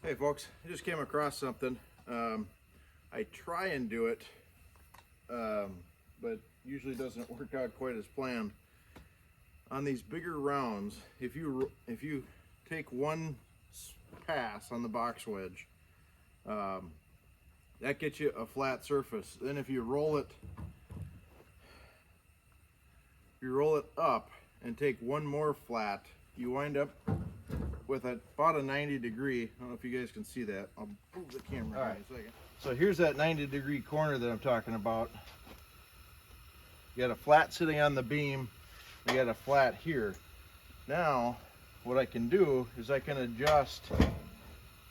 Hey folks, I just came across something. I try and do it, but usually doesn't work out quite as planned. On these bigger rounds, if you take one pass on the box wedge, that gets you a flat surface. Then if you roll it up and take one more flat, you wind up with about a 90-degree. I don't know if you guys can see that. I'll move the camera in a second. So here's that 90-degree corner that I'm talking about. You got a flat sitting on the beam. You got a flat here. Now, what I can do is I can adjust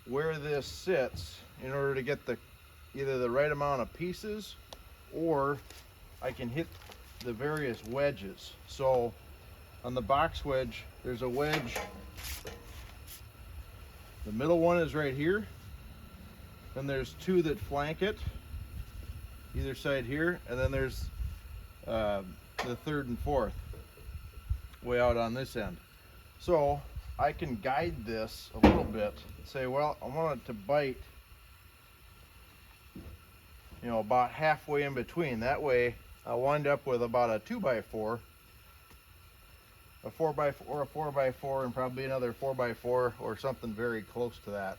where this sits in order to get either the right amount of pieces, or I can hit the various wedges. So on the box wedge, there's a wedge. The middle one is right here. Then there's two that flank it, either side here, and then there's the third and fourth way out on this end. So I can guide this a little bit and say, well, I want it to bite, about halfway in between. That way I'll wind up with about a 2x4, a 4x4, a 4x4, and probably another 4x4 or something very close to that.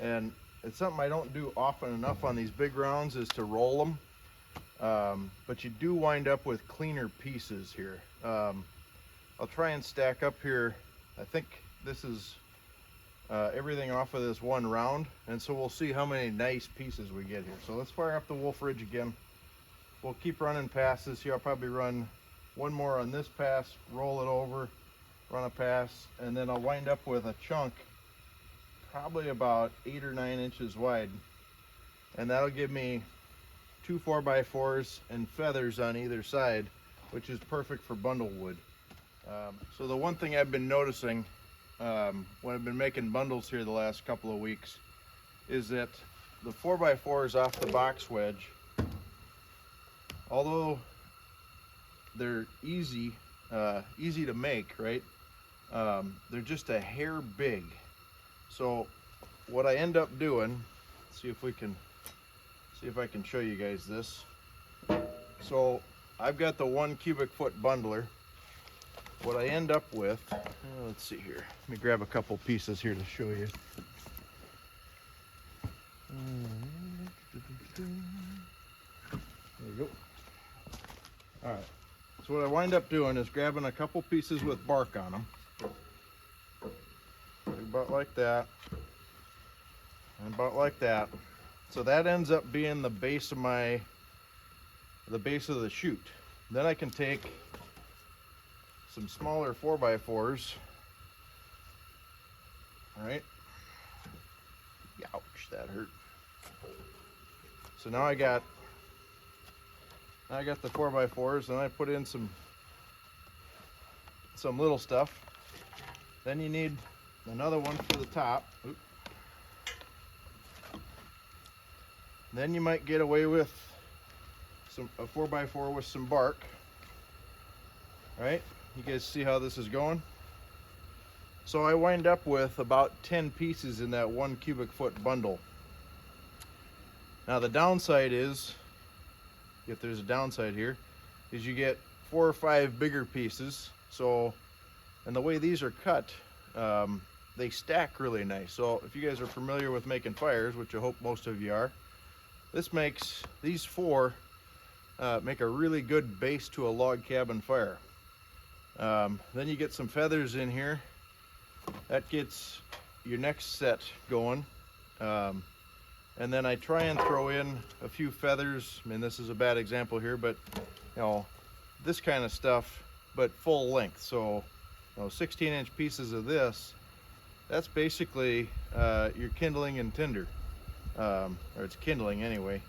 And it's something I don't do often enough on these big rounds, is to roll them. But you do wind up with cleaner pieces here. I'll try and stack up here. I think this is everything off of this one round, and so we'll see how many nice pieces we get here. So let's fire up the Wolfe Ridge again. We'll keep running passes here. I'll probably run one more on this pass, roll it over, run a pass, and then I'll wind up with a chunk probably about 8 or 9 inches wide, and that'll give me 2 4x4s and feathers on either side, which is perfect for bundle wood. So the one thing I've been noticing when I've been making bundles here the last couple of weeks is that the 4x4s off the box wedge, although they're easy to make, right? They're just a hair big. So what I end up doing, see if I can show you guys this. So I've got the 1 cubic foot bundler. What I end up with, let's see here. Let me grab a couple pieces here to show you. There you go. All right. So what I wind up doing is grabbing a couple pieces with bark on them, about like that, and about like that. So that ends up being the base of the chute. Then I can take some smaller 4x4s. All right. Ouch, that hurt. So now I got the 4x4s, and I put in some little stuff. Then you need another one for the top. Oop. Then you might get away with a 4x4 with some bark. Right? You guys see how this is going? So I wind up with about 10 pieces in that 1 cubic foot bundle. Now the downside is, if there's a downside here, is you get 4 or 5 bigger pieces. So, and the way these are cut, they stack really nice. So if you guys are familiar with making fires, which I hope most of you are, these 4 make a really good base to a log cabin fire. Then you get some feathers in here. That gets your next set going. And then I try and throw in a few feathers. I mean, this is a bad example here, but this kind of stuff, but full length. So 16-inch pieces of this, that's basically your kindling and tinder, or it's kindling anyway.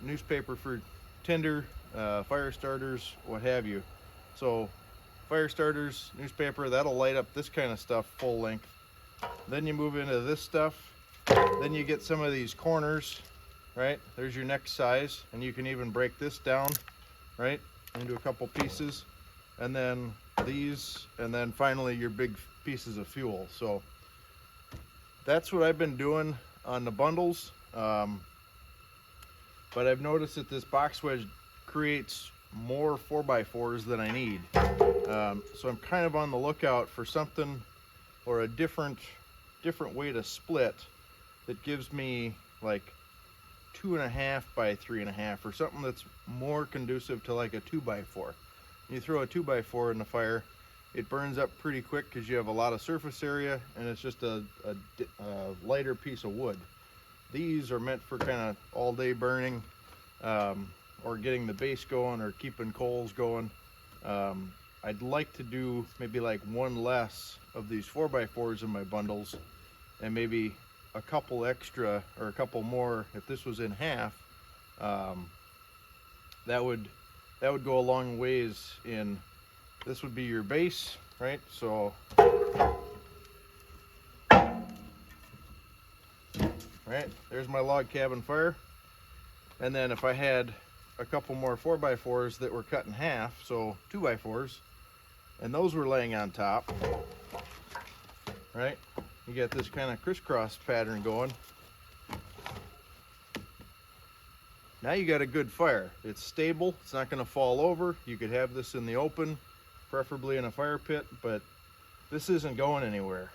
Newspaper for tinder, fire starters, what have you. So fire starters, newspaper, that'll light up this kind of stuff full length. Then you move into this stuff. Then you get some of these corners, right? There's your next size, and you can even break this down, right, into a couple pieces, and then these, and then finally your big pieces of fuel. So that's what I've been doing on the bundles. But I've noticed that this box wedge creates more 4x4s than I need. So I'm kind of on the lookout for something or a different way to split that gives me like 2.5 by 3.5 or something that's more conducive to like a 2x4. You throw a 2x4 in the fire, it burns up pretty quick because you have a lot of surface area and it's just a lighter piece of wood. These are meant for kind of all day burning, or getting the base going or keeping coals going. I'd like to do maybe like one less of these 4x4s in my bundles and maybe a couple extra or a couple more. If this was in half, that would go a long ways in. This would be your base, right? So right, there's my log cabin fire. And then if I had a couple more 4x4s that were cut in half, so 2x4s, and those were laying on top, right? You get this kind of crisscross pattern going. Now you got a good fire. It's stable, it's not gonna fall over. You could have this in the open, preferably in a fire pit, but this isn't going anywhere.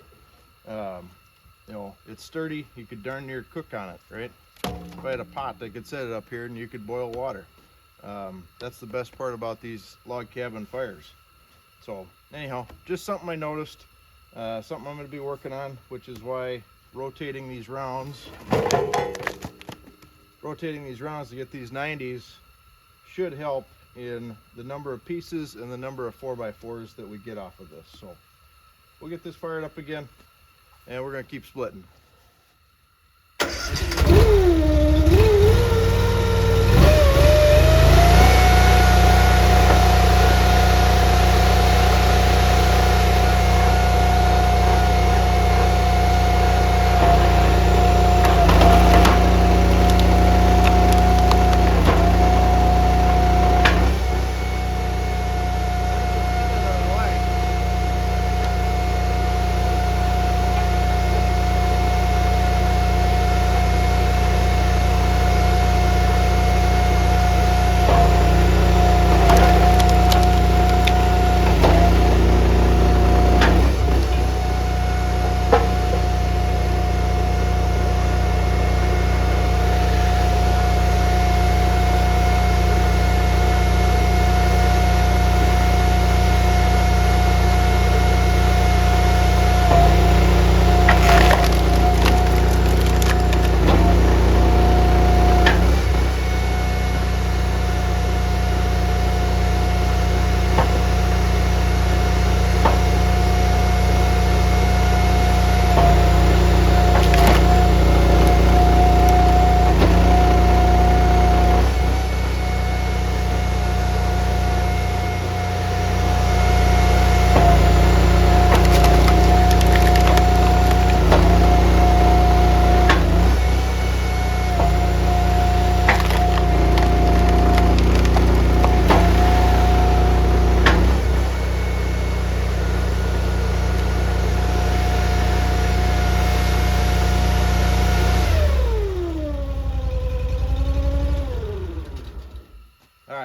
You know, it's sturdy. You could darn near cook on it, right? If I had a pot, I could set it up here and you could boil water. That's the best part about these log cabin fires. So anyhow, just something I noticed, something I'm going to be working on, which is why rotating these rounds to get these 90s should help in the number of pieces and the number of 4x4s that we get off of this. So we'll get this fired up again and we're going to keep splitting.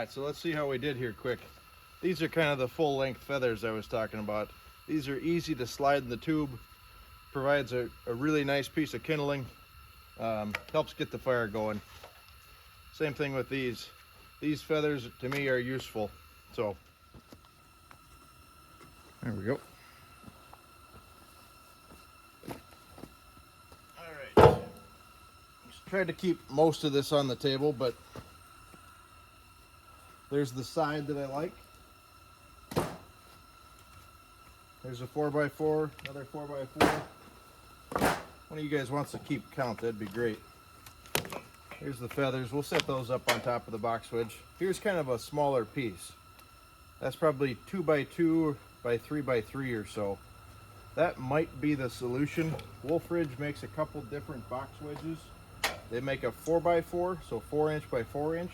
So let's see how we did here quick. These are kind of the full length feathers I was talking about. These are easy to slide in the tube, provides a really nice piece of kindling, helps get the fire going. Same thing with these. These feathers to me are useful. So there we go. All right. Just tried to keep most of this on the table, but there's the side that I like. There's a 4x4, another 4x4. One of you guys wants to keep count, that'd be great. Here's the feathers. We'll set those up on top of the box wedge. Here's kind of a smaller piece. That's probably 2x2 by 3x3 or so. That might be the solution. Wolfe Ridge makes a couple different box wedges. They make a 4x4, so 4" by 4".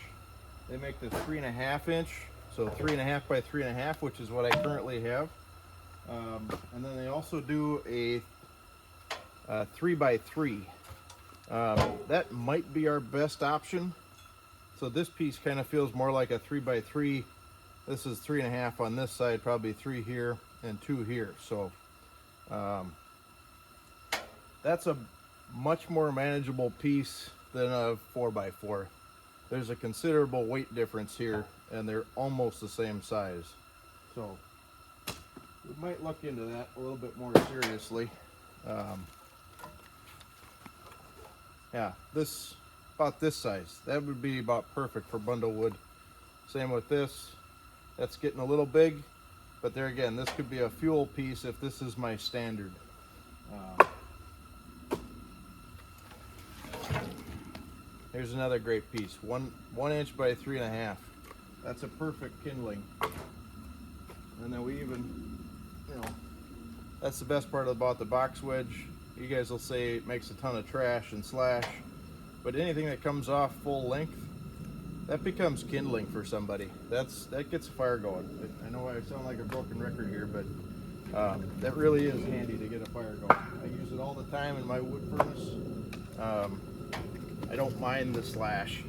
They make the 3.5", so 3.5 by 3.5", which is what I currently have. And then they also do a 3x3. That might be our best option. So this piece kind of feels more like a 3x3. This is 3.5 on this side, probably 3 here and 2 here. So that's a much more manageable piece than a 4x4. There's a considerable weight difference here, and they're almost the same size. So we might look into that a little bit more seriously. Yeah, this about this size. That would be about perfect for bundle wood. Same with this. That's getting a little big, but there again, this could be a fuel piece if this is my standard. Here's another great piece. 1 inch by 3.5. That's a perfect kindling. And then we even, that's the best part about the box wedge. You guys will say it makes a ton of trash and slash, but anything that comes off full length, that becomes kindling for somebody. That gets a fire going. I know I sound like a broken record here, but that really is handy to get a fire going. I use it all the time in my wood furnace. I don't mind the slash.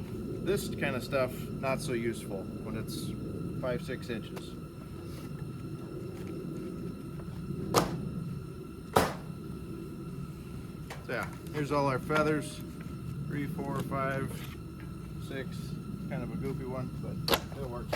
This kind of stuff, not so useful when it's 5-6 inches. So yeah, here's all our feathers. 3, 4, 5, 6. Kind of a goofy one, but it works.